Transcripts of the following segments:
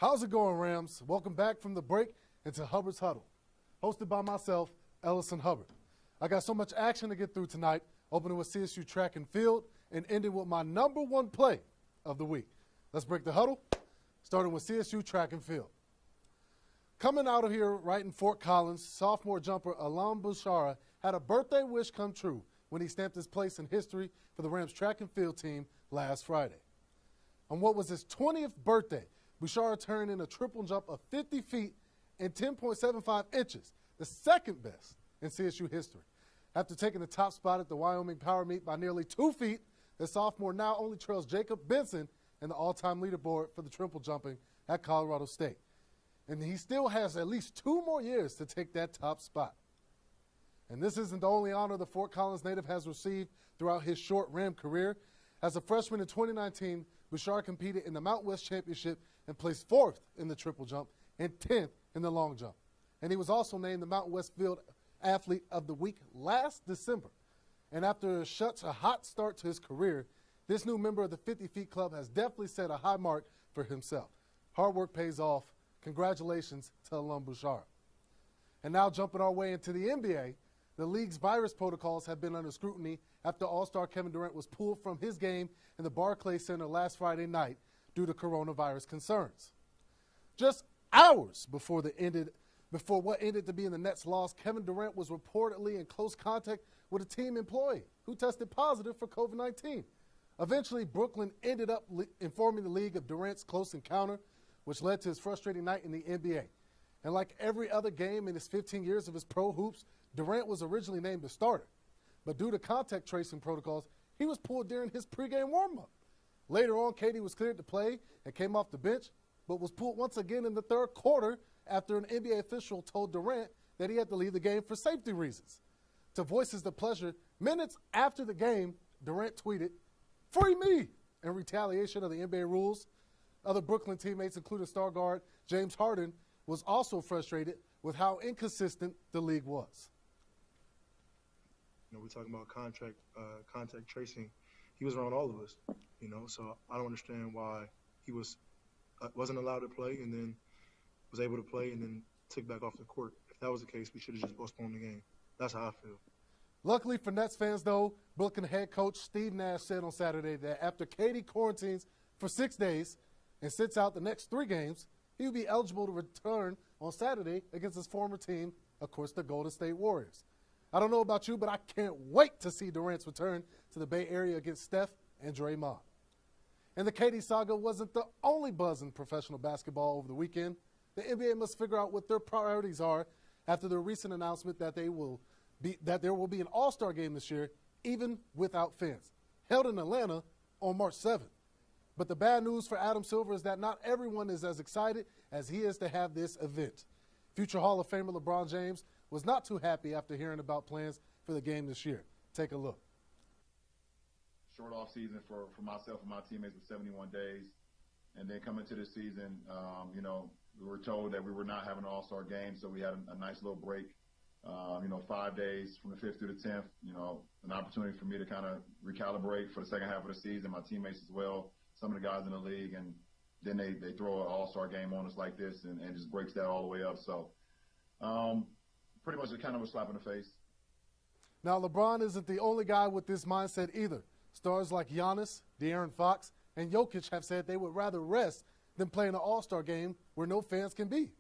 How's it going, Rams? Welcome back from the break into Hubbard's Huddle, hosted by myself, Ellison Hubbard. I got so much action to get through tonight, opening with CSU track and field and ending with my number one play of the week. Let's break the huddle, starting with CSU track and field. Coming out of here right in Fort Collins, sophomore jumper Ellison Hubbard had a birthday wish come true when he stamped his place in history for the Rams track and field team last Friday. On what was his 20th birthday, Bouchard turned in a triple jump of 50 feet and 10.75 inches, the second best in CSU history. After taking the top spot at the Wyoming Power Meet by nearly 2 feet, the sophomore now only trails Jacob Benson in the all-time leaderboard for the triple jumping at Colorado State. And he still has at least 2 more years to take that top spot. And this isn't the only honor the Fort Collins native has received throughout his short Ram career. As a freshman in 2019, Bouchard competed in the Mountain West Championship and placed 4th in the triple jump and 10th in the long jump. And he was also named the Mountain West Field Athlete of the Week last December. And after such a hot start to his career, this new member of the 50 Feet Club has definitely set a high mark for himself. Hard work pays off. Congratulations to Ellison Bouchard. And now jumping our way into the NBA, the league's virus protocols have been under scrutiny after All-Star Kevin Durant was pulled from his game in the Barclays Center last Friday night due to coronavirus concerns. Just hours before what ended to be in the Nets' loss, Kevin Durant was reportedly in close contact with a team employee who tested positive for COVID-19. Eventually, Brooklyn ended up informing the league of Durant's close encounter, which led to his frustrating night in the NBA. And like every other game in his 15 years of his pro hoops, Durant was originally named the starter. But due to contact tracing protocols, he was pulled during his pregame warm-up. Later on, KD was cleared to play and came off the bench, but was pulled once again in the third quarter after an NBA official told Durant that he had to leave the game for safety reasons. To voice his displeasure, minutes after the game, Durant tweeted, "Free me!" in retaliation of the NBA rules. Other Brooklyn teammates, including star guard James Harden, was also frustrated with how inconsistent the league was. We're talking about contact tracing. He was around all of us, so I don't understand why he wasn't allowed to play and then was able to play and then took back off the court. If that was the case, we should have just postponed the game. That's how I feel. Luckily for Nets fans, though, Brooklyn head coach Steve Nash said on Saturday that after KD quarantines for 6 days and sits out the next 3 games, he will be eligible to return on Saturday against his former team, of course, the Golden State Warriors. I don't know about you, but I can't wait to see Durant's return to the Bay Area against Steph and Draymond. And the KD saga wasn't the only buzz in professional basketball over the weekend. The NBA must figure out what their priorities are after the recent announcement that there will be an All-Star game this year, even without fans, held in Atlanta on March 7th. But the bad news for Adam Silver is that not everyone is as excited as he is to have this event. Future Hall of Famer LeBron James was not too happy after hearing about plans for the game this year. Take a look. Short off season for myself and my teammates with 71 days. And then coming to the season, we were told that we were not having an all-star game, so we had a nice little break. 5 days from the 5th through the 10th, an opportunity for me to kind of recalibrate for the second half of the season, my teammates as well, some of the guys in the league, and then they throw an all-star game on us like this and just breaks that all the way up. So pretty much kind of a slap in the face. Now, LeBron isn't the only guy with this mindset either. Stars like Giannis, De'Aaron Fox, and Jokic have said they would rather rest than play in an all-star game where no fans can be.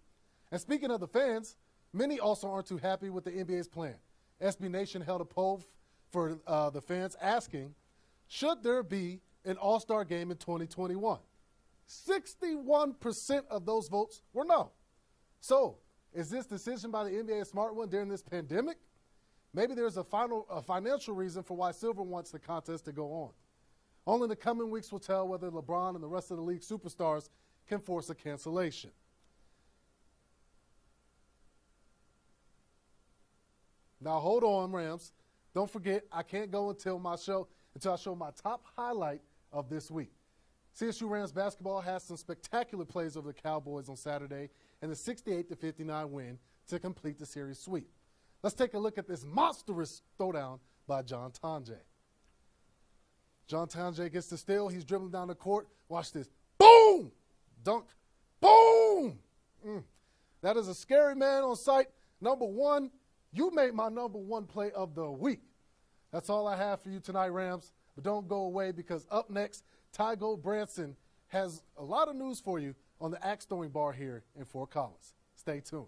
And speaking of the fans, many also aren't too happy with the NBA's plan. SB Nation held a poll for the fans asking, should there be an all-star game in 2021? 61% of those votes were no. So, is this decision by the NBA a smart one during this pandemic? Maybe there's a financial reason for why Silver wants the contest to go on. Only the coming weeks will tell whether LeBron and the rest of the league superstars can force a cancellation. Now, hold on, Rams. Don't forget, I can't go until I show my top highlight of this week. CSU Rams basketball has some spectacular plays over the Cowboys on Saturday and the 68-59 win to complete the series sweep. Let's take a look at this monstrous throwdown by John Tonje. John Tonje gets the steal. He's dribbling down the court. Watch this. Boom! Dunk. Boom! That is a scary man on sight. Number one, you made my number one play of the week. That's all I have for you tonight, Rams. But don't go away, because up next, Tygo Branson has a lot of news for you on the axe throwing bar here in Fort Collins. Stay tuned.